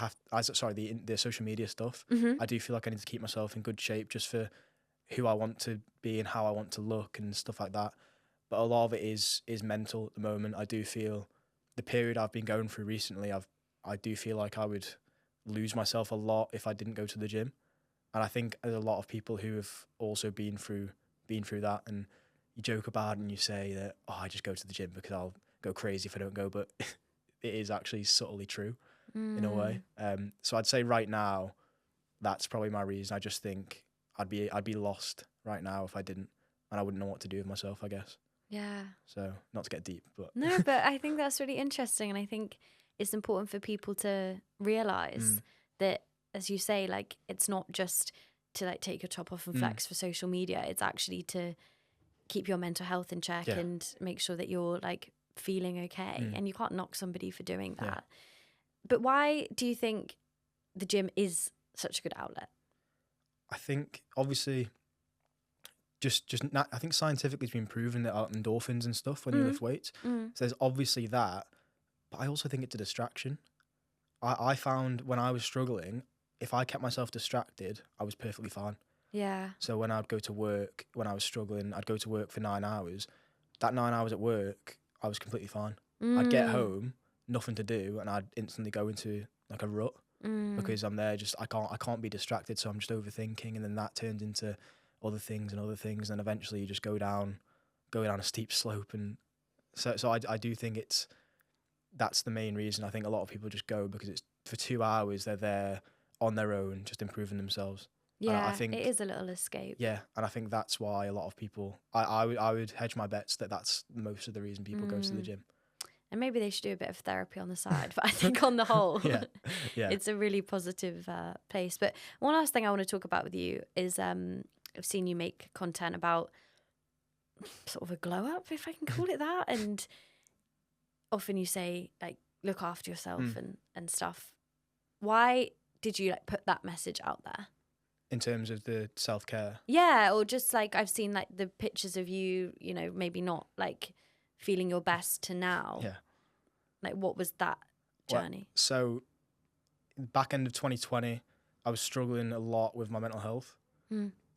the social media stuff. I do feel like I need to keep myself in good shape just for who I want to be and how I want to look and stuff like that. But a lot of it is mental at the moment. I do feel the period I've been going through recently, I do feel like I would lose myself a lot if I didn't go to the gym. And I think there's a lot of people who have also been through that, and you joke about it and you say that, I just go to the gym because I'll go crazy if I don't go, but it is actually subtly true in a way. So I'd say right now, that's probably my reason. I just think I'd be lost right now if I didn't, and I wouldn't know what to do with myself, I guess. Yeah. So not to get deep, but no, but I think that's really interesting, and I think it's important for people to realize that, as you say, like it's not just to like take your top off and flex for social media. It's actually to keep your mental health in check and make sure that you're like feeling okay. And you can't knock somebody for doing that. Yeah. But why do you think the gym is such a good outlet? I think obviously I think scientifically it's been proven that endorphins and stuff when you lift weights. So there's obviously that, but I also think it's a distraction. I found when I was struggling, if I kept myself distracted, I was perfectly fine. Yeah. So when I'd go to work, when I was struggling, I'd go to work for 9 hours. That 9 hours at work, I was completely fine. I'd get home, nothing to do, and I'd instantly go into like a rut because I'm there I can't be distracted, so I'm just overthinking, and then that turns into other things, and eventually you just go down a steep slope. And so I do think that's the main reason. I think a lot of people just go because it's for 2 hours they're there on their own, just improving themselves. Yeah, I think it is a little escape. Yeah, and I think that's why a lot of people, I would hedge my bets that's most of the reason people go to the gym. And maybe they should do a bit of therapy on the side. But I think on the whole, it's a really positive place. But one last thing I want to talk about with you is I've seen you make content about sort of a glow up, if I can call it that. And often you say, like, look after yourself and stuff. Why did you like put that message out there? In terms of the self-care? Yeah, or just like I've seen like the pictures of you, maybe not like feeling your best to now. Yeah. Like what was that journey? Well, so back end of 2020, I was struggling a lot with my mental health.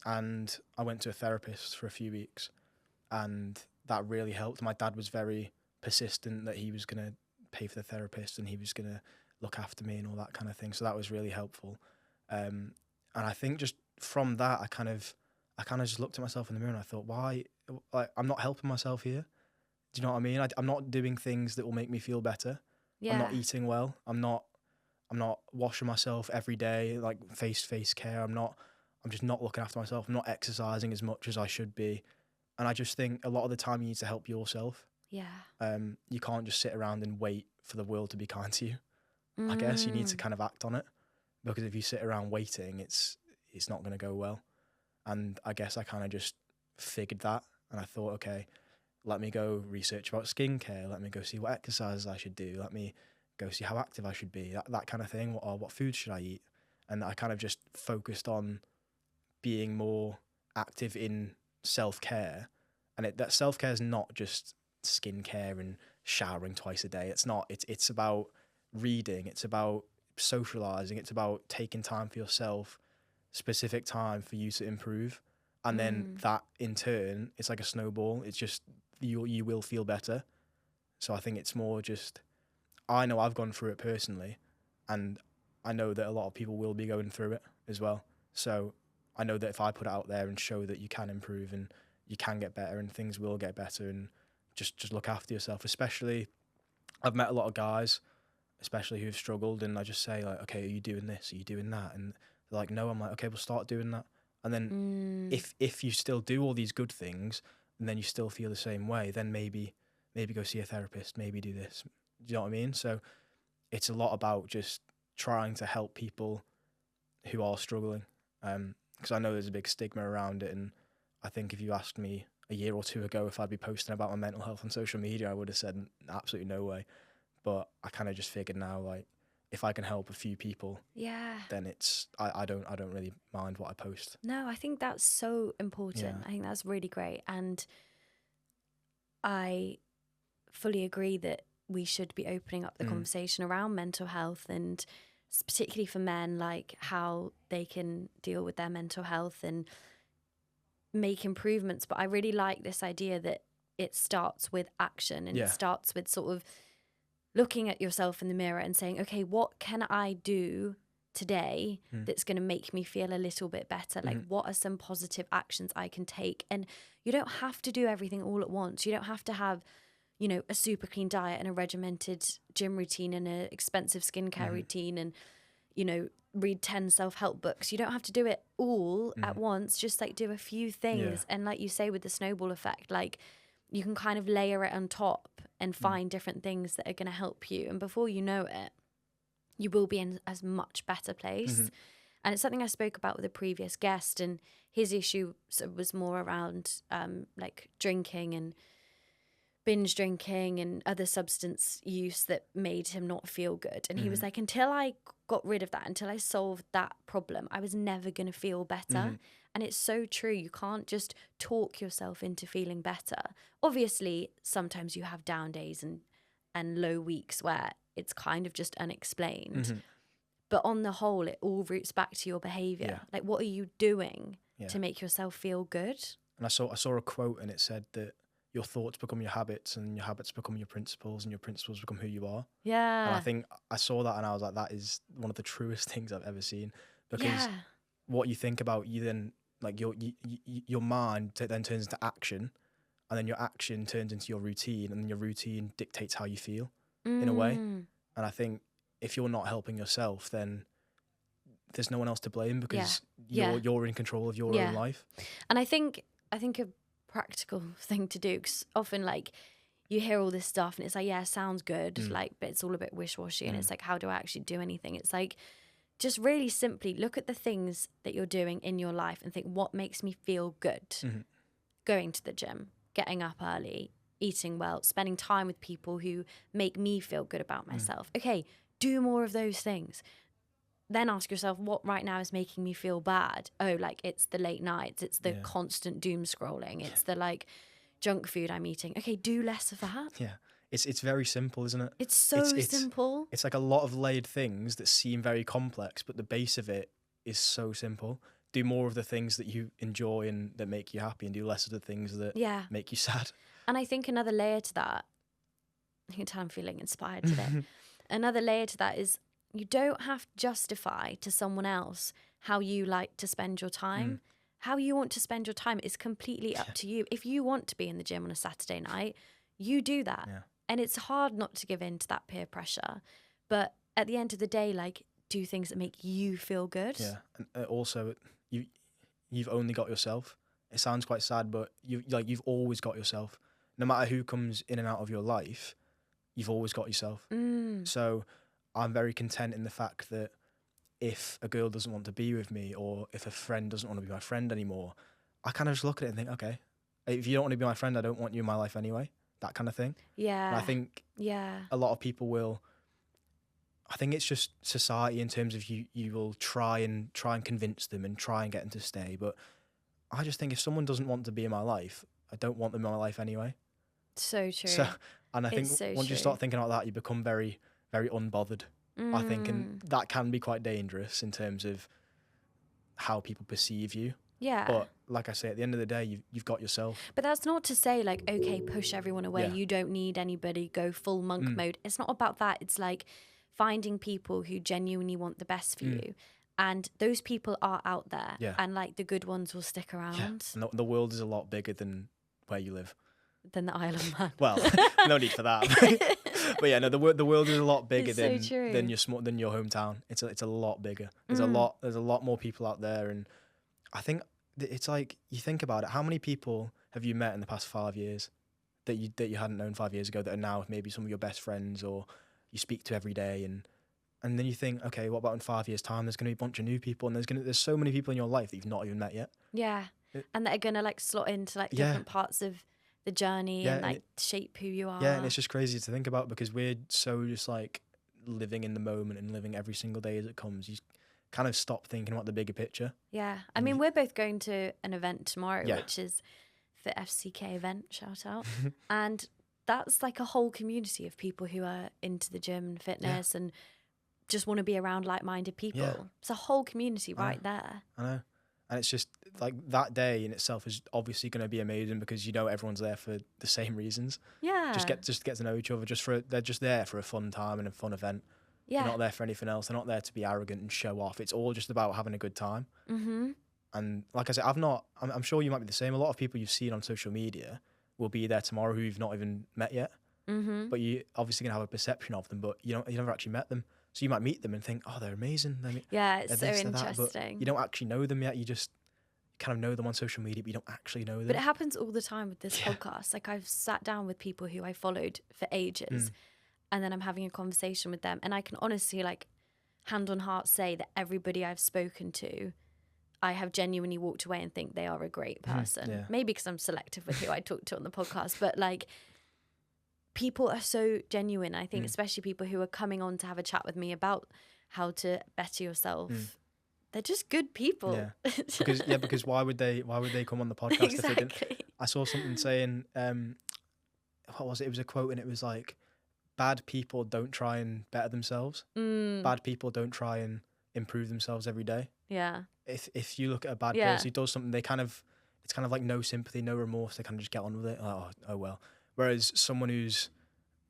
And I went to a therapist for a few weeks, and that really helped. My dad was very persistent that he was going to pay for the therapist and he was going to look after me and all that kind of thing. So that was really helpful. And I think just from that, I kind of just looked at myself in the mirror and I thought, why? Like, I'm not helping myself here. Do you know what I mean? I'm not doing things that will make me feel better. Yeah. I'm not eating well. I'm not washing myself every day, like face care. I'm not I'm just not looking after myself. I'm not exercising as much as I should be. And I just think a lot of the time you need to help yourself. Yeah. You can't just sit around and wait for the world to be kind to you. I guess you need to kind of act on it, because if you sit around waiting, it's not going to go well. And I guess I kind of just figured that, and I thought, okay, let me go research about skincare. Let me go see what exercises I should do. Let me go see how active I should be. That kind of thing. What food should I eat? And I kind of just focused on being more active in self-care. And that self-care is not just skincare and showering twice a day. It's not. It's about reading. It's about socializing. It's about taking time for yourself, specific time for you to improve. And then that in turn, it's like a snowball. It's just, you will feel better. So I think it's more just, I know I've gone through it personally, and I know that a lot of people will be going through it as well. So I know that if I put it out there and show that you can improve and you can get better and things will get better, and just look after yourself. Especially, I've met a lot of guys, especially who've struggled, and I just say like, okay, are you doing this? Are you doing that? And they're like, no. I'm like, okay, we'll start doing that. And then if you still do all these good things and then you still feel the same way, then maybe go see a therapist, maybe do this. Do you know what I mean? So it's a lot about just trying to help people who are struggling. Because I know there's a big stigma around it. And I think if you asked me a year or two ago if I'd be posting about my mental health on social media, I would have said absolutely no way. But I kind of just figured now, like, if I can help a few people, then it's, I don't really mind what I post. No, I think that's so important. I think that's really great. And I fully agree that we should be opening up the conversation around mental health, and particularly for men, like how they can deal with their mental health and make improvements. But I really like this idea that it starts with action, and it starts with sort of looking at yourself in the mirror and saying, okay, what can I do today that's going to make me feel a little bit better? Like, what are some positive actions I can take? And you don't have to do everything all at once. You don't have to have, you know, a super clean diet and a regimented gym routine and an expensive skincare routine and, you know, read 10 self-help books. You don't have to do it all at once. Just like do a few things. And like you say, with the snowball effect, like you can kind of layer it on top and find different things that are going to help you. And before you know it, you will be in a much better place. And it's something I spoke about with a previous guest, and his issue was more around like drinking and binge drinking and other substance use that made him not feel good. And he was like, until I got rid of that, until I solved that problem, I was never going to feel better. And it's so true. You can't just talk yourself into feeling better. Obviously, sometimes you have down days and low weeks where it's kind of just unexplained. But on the whole, it all roots back to your behavior. Like, what are you doing to make yourself feel good? And I saw a quote, and it said that your thoughts become your habits, and your habits become your principles, and your principles become who you are. Yeah. And I think I saw that, and I was like, that is one of the truest things I've ever seen. Because what you think about, you then, like, your mind then turns into action, and then your action turns into your routine, and then your routine dictates how you feel in a way. And I think if you're not helping yourself, then there's no one else to blame, because you're in control of your own life. And I think a practical thing to do, because often, like, you hear all this stuff and it's like, yeah, sounds good, like, but it's all a bit wish-washy, and it's like, how do I actually do anything? It's like, just really simply look at the things that you're doing in your life and think, what makes me feel good? Going to the gym, getting up early, eating well, spending time with people who make me feel good about myself. Okay, do more of those things. Then ask yourself, what right now is making me feel bad? Oh, like, it's the late nights, it's the constant doom scrolling, it's the, like, junk food I'm eating. Okay, do less of that. Yeah. It's very simple, isn't it? It's so simple. It's like a lot of layered things that seem very complex, but the base of it is so simple. Do more of the things that you enjoy and that make you happy, and do less of the things that make you sad. And I think another layer to that, I can tell I'm feeling inspired today. Another layer to that is, you don't have to justify to someone else how you like to spend your time. How you want to spend your time is completely up to you. If you want to be in the gym on a Saturday night, you do that. And it's hard not to give in to that peer pressure. But at the end of the day, like, do things that make you feel good. Yeah. And also, you've only got yourself. It sounds quite sad, but you've always got yourself. No matter who comes in and out of your life, you've always got yourself. So I'm very content in the fact that if a girl doesn't want to be with me, or if a friend doesn't want to be my friend anymore, I kind of just look at it and think, okay, if you don't want to be my friend, I don't want you in my life anyway. That kind of thing. Yeah. And I think a lot of people will. I think it's just society in terms of you will try and convince them and try and get them to stay. But I just think if someone doesn't want to be in my life, I don't want them in my life anyway. So true. So, and I think once you start thinking like that, you become very, very unbothered, I think. And that can be quite dangerous in terms of how people perceive you. Yeah. But like I say, at the end of the day, you've got yourself. But that's not to say like, okay, push everyone away. Yeah. You don't need anybody, go full monk mode. It's not about that. It's like finding people who genuinely want the best for you. And those people are out there. Yeah. And like the good ones will stick around. Yeah. And the world is a lot bigger than where you live. Than the Isle of Man. Well, no need for that. But yeah, no, the world is a lot bigger than your hometown. It's a lot bigger. There's a lot more people out there, and I think it's like, you think about it. How many people have you met in the past 5 years that you hadn't known 5 years ago that are now maybe some of your best friends, or you speak to every day, and then you think, okay, what about in 5 years' time? There's going to be a bunch of new people, and there's so many people in your life that you've not even met yet. Yeah, and that are going to like slot into like different parts of the journey and like shape who you are. Yeah, and it's just crazy to think about, because we're so just like living in the moment and living every single day as it comes. You kind of stop thinking about the bigger picture. Yeah, I mean, we're both going to an event tomorrow, which is the FCK event, shout out. And that's like a whole community of people who are into the gym and fitness and just want to be around like-minded people. Yeah. It's a whole community right there. I know. And it's just like that day in itself is obviously going to be amazing, because you know everyone's there for the same reasons. Yeah. Just get to know each other. They're just there for a fun time and a fun event. Yeah. They're not there for anything else. They're not there to be arrogant and show off. It's all just about having a good time. Mm-hmm. And like I said, I'm sure you might be the same. A lot of people you've seen on social media will be there tomorrow who you've not even met yet. Mm-hmm. But you obviously going to have a perception of them, but you never actually met them. So you might meet them and think, oh, they're amazing. It's so interesting. But you don't actually know them yet. You just kind of know them on social media, but you don't actually know them. But it happens all the time with this podcast. Like, I've sat down with people who I followed for ages, and then I'm having a conversation with them, and I can honestly, like, hand on heart say that everybody I've spoken to, I have genuinely walked away and think they are a great person. Yeah. Maybe because I'm selective with who I talk to on the podcast, but like, people are so genuine. I think especially people who are coming on to have a chat with me about how to better yourself. They're just good people. Yeah. Because why would they come on the podcast if they didn't? I saw something saying, what was it? It was a quote, and it was like, bad people don't try and better themselves. Bad people don't try and improve themselves every day. Yeah. If you look at a bad person who does something, it's kind of like no sympathy, no remorse. They kind of just get on with it. Like, oh well. Whereas someone who's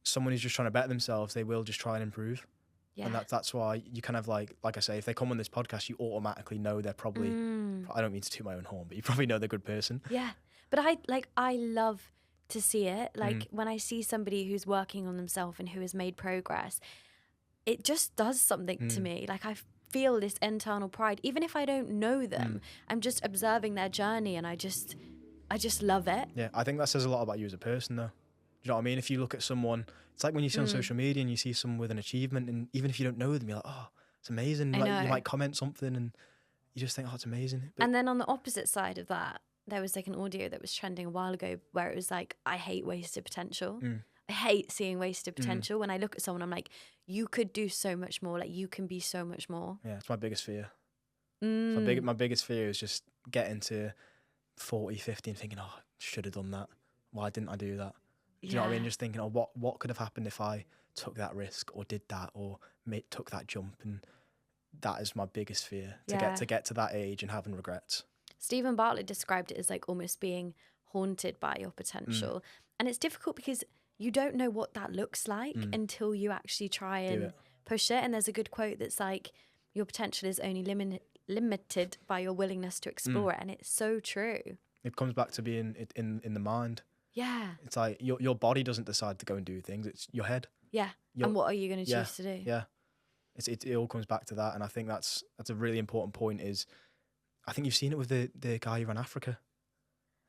just trying to better themselves, they will just try and improve. Yeah. And that's why you kind of like I say, if they come on this podcast, you automatically know they're probably, I don't mean to toot my own horn, but you probably know they're a good person. Yeah. But I love to see it. Like when I see somebody who's working on themselves and who has made progress, it just does something to me. Like, I feel this internal pride, even if I don't know them. I'm just observing their journey, and I just love it. Yeah, I think that says a lot about you as a person, though. Do you know what I mean? If you look at someone, it's like when you see on social media and you see someone with an achievement, and even if you don't know them, you're like, oh, it's amazing. Like, you might comment something and you just think, oh, it's amazing. But and then on the opposite side of that, there was like an audio that was trending a while ago where it was like, I hate wasted potential. I hate seeing wasted potential. When I look at someone, I'm like, you could do so much more. Like, you can be so much more. Yeah, it's my biggest fear. My biggest fear is just getting to 40, 50 and thinking, oh, I should have done that. Why didn't I do that? Do you know what I mean? Just thinking, oh, what could have happened if I took that risk or did that or took that jump? And that is my biggest fear, to get to that age and having regrets. Stephen Bartlett described it as like almost being haunted by your potential. And it's difficult because you don't know what that looks like until you actually try and push it. And there's a good quote that's like, your potential is only limited by your willingness to explore it. And it's so true. It comes back to being in the mind. Yeah. It's like your body doesn't decide to go and do things. It's your head. Yeah. And what are you going to choose to do? Yeah. It all comes back to that. And I think that's a really important point, is I think you've seen it with the guy who ran Africa.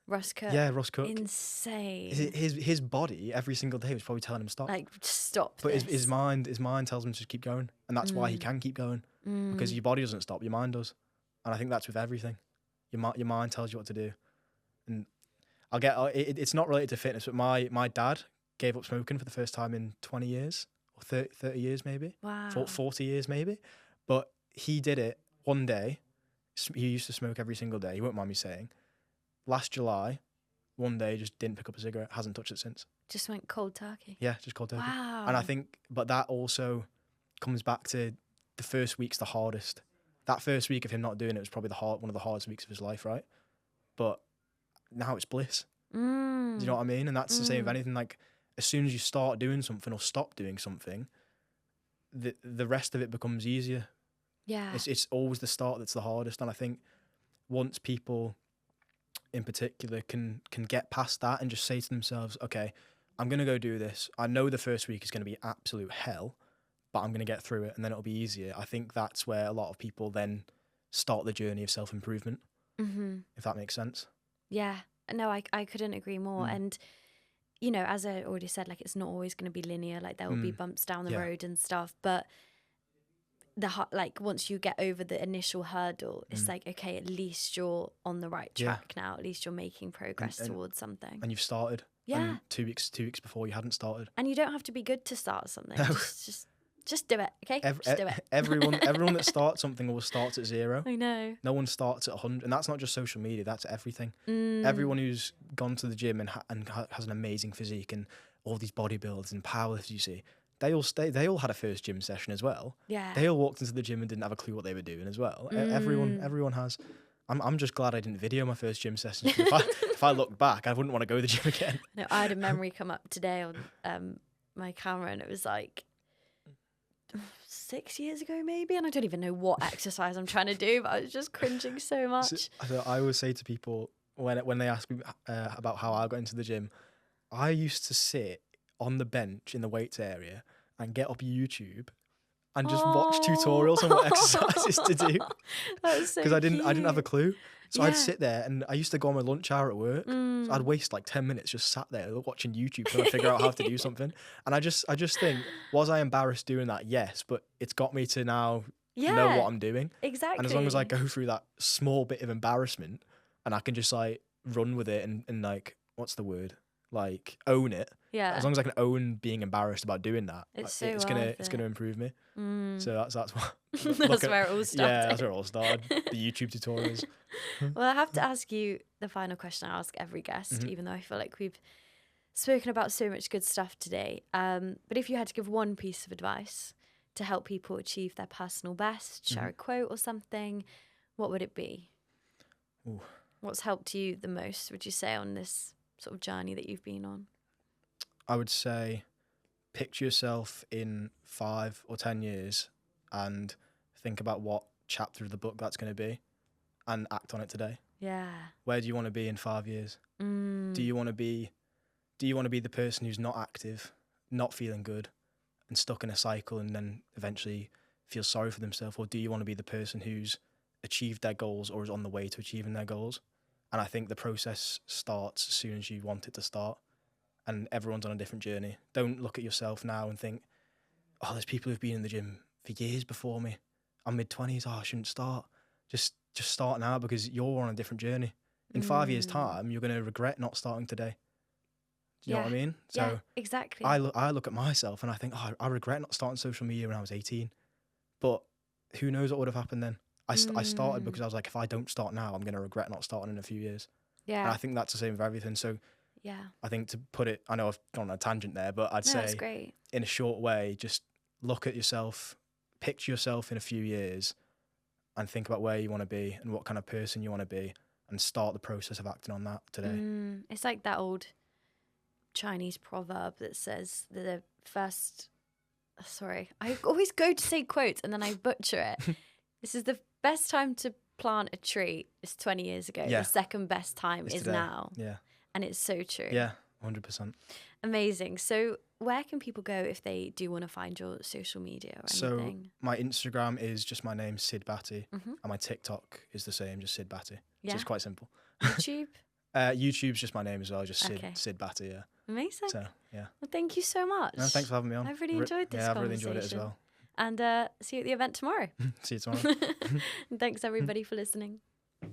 Russ Cook. Yeah, Russ Cook. Insane. His body every single day was probably telling him stop. Like, stop. But his mind tells him to just keep going, and that's why he can keep going, because your body doesn't stop, your mind does, and I think that's with everything. Your mind tells you what to do, and it's not related to fitness, but my dad gave up smoking for the first time in 20 years or 30 years maybe. Wow. 40 years maybe, but he did it one day. He used to smoke every single day. He won't mind me saying. Last July, one day, just didn't pick up a cigarette. Hasn't touched it since. Just went cold turkey. Yeah, just cold turkey. Wow. And I think, but that also comes back to the first week's the hardest. That first week of him not doing it was probably one of the hardest weeks of his life, right? But now it's bliss. Do you know what I mean? And that's the same with anything. Like, as soon as you start doing something or stop doing something, the rest of it becomes easier. Yeah. It's always the start that's the hardest. And I think once people in particular can get past that and just say to themselves, okay, I'm going to go do this. I know the first week is going to be absolute hell, but I'm going to get through it and then it'll be easier. I think that's where a lot of people then start the journey of self-improvement, if that makes sense. Yeah. No, I couldn't agree more. And, you know, as I already said, like, it's not always going to be linear. Like, there will be bumps down the road and stuff, but once you get over the initial hurdle, it's like, okay, at least you're on the right track now. At least you're making progress towards something. And you've started. Yeah. And 2 weeks before you hadn't started. And you don't have to be good to start something. Just do it, okay? Just do it. Everyone that starts something always starts at 0. I know. No one starts at 100, and that's not just social media. That's everything. Everyone who's gone to the gym and has an amazing physique, and all these bodybuilders and powerlifters you see, they all had a first gym session as well. Yeah. They all walked into the gym and didn't have a clue what they were doing as well. Everyone has. I'm just glad I didn't video my first gym session. If I look back, I wouldn't want to go to the gym again. No, I had a memory come up today on my camera, and it was like 6 years ago maybe, and I don't even know what exercise I'm trying to do, but I was just cringing so much. So I always say to people when they ask me about how I got into the gym, I used to sit on the bench in the weights area and get up YouTube and just watch tutorials on what exercises to do. Because I didn't have a clue. So I'd sit there, and I used to go on my lunch hour at work. So I'd waste like 10 minutes just sat there watching YouTube trying to figure out how to do something. And I just think, was I embarrassed doing that? Yes, but it's got me to now know what I'm doing. Exactly. And as long as I go through that small bit of embarrassment and I can just like run with it and like, what's the word? Like own it. Yeah. As long as I can own being embarrassed about doing that, it's gonna improve me. So that's what. That's where it all started. Yeah, that's where it all started. The YouTube tutorials. Well, I have to ask you the final question I ask every guest, even though I feel like we've spoken about so much good stuff today. But if you had to give one piece of advice to help people achieve their personal best, share a quote or something, what would it be? Ooh. What's helped you the most, would you say, on this sort of journey that you've been on? I would say picture yourself in 5 or 10 years and think about what chapter of the book that's going to be and act on it today. Yeah. Where do you want to be in 5 years? Do you want to be the person who's not active, not feeling good, and stuck in a cycle and then eventually feels sorry for themselves? Or do you want to be the person who's achieved their goals or is on the way to achieving their goals? And I think the process starts as soon as you want it to start. And everyone's on a different journey. Don't look at yourself now and think, oh, there's people who've been in the gym for years before me. I'm mid-20s, I shouldn't start. Just start now, because you're on a different journey. In 5 years' time, you're going to regret not starting today. Do you know what I mean? So yeah, exactly. I look at myself and I think, oh, I regret not starting social media when I was 18. But who knows what would have happened then? I started because I was like, if I don't start now, I'm going to regret not starting in a few years. Yeah. And I think that's the same with everything. So yeah, I think to put it, I know I've gone on a tangent there, but I'd say that's great. In a short way, just look at yourself, picture yourself in a few years and think about where you want to be and what kind of person you want to be and start the process of acting on that today. It's like that old Chinese proverb that says that the first... Sorry, I always go to say quotes and then I butcher it. This is the best time to plant a tree is 20 years ago. Yeah. The second best time is today. Now. Yeah. And it's so true. Yeah, 100%. Amazing. So where can people go if they do want to find your social media or anything? So my Instagram is just my name, Sid Batty, and my TikTok is the same, just Sid Batty. Yeah. So it's quite simple. YouTube? YouTube's just my name as well, just Sid Batty, yeah. Amazing. So, yeah. Well, thank you so much. No, thanks for having me on. I've really enjoyed this conversation. Yeah, I've really enjoyed it as well. And see you at the event tomorrow. See you tomorrow. And thanks, everybody, for listening.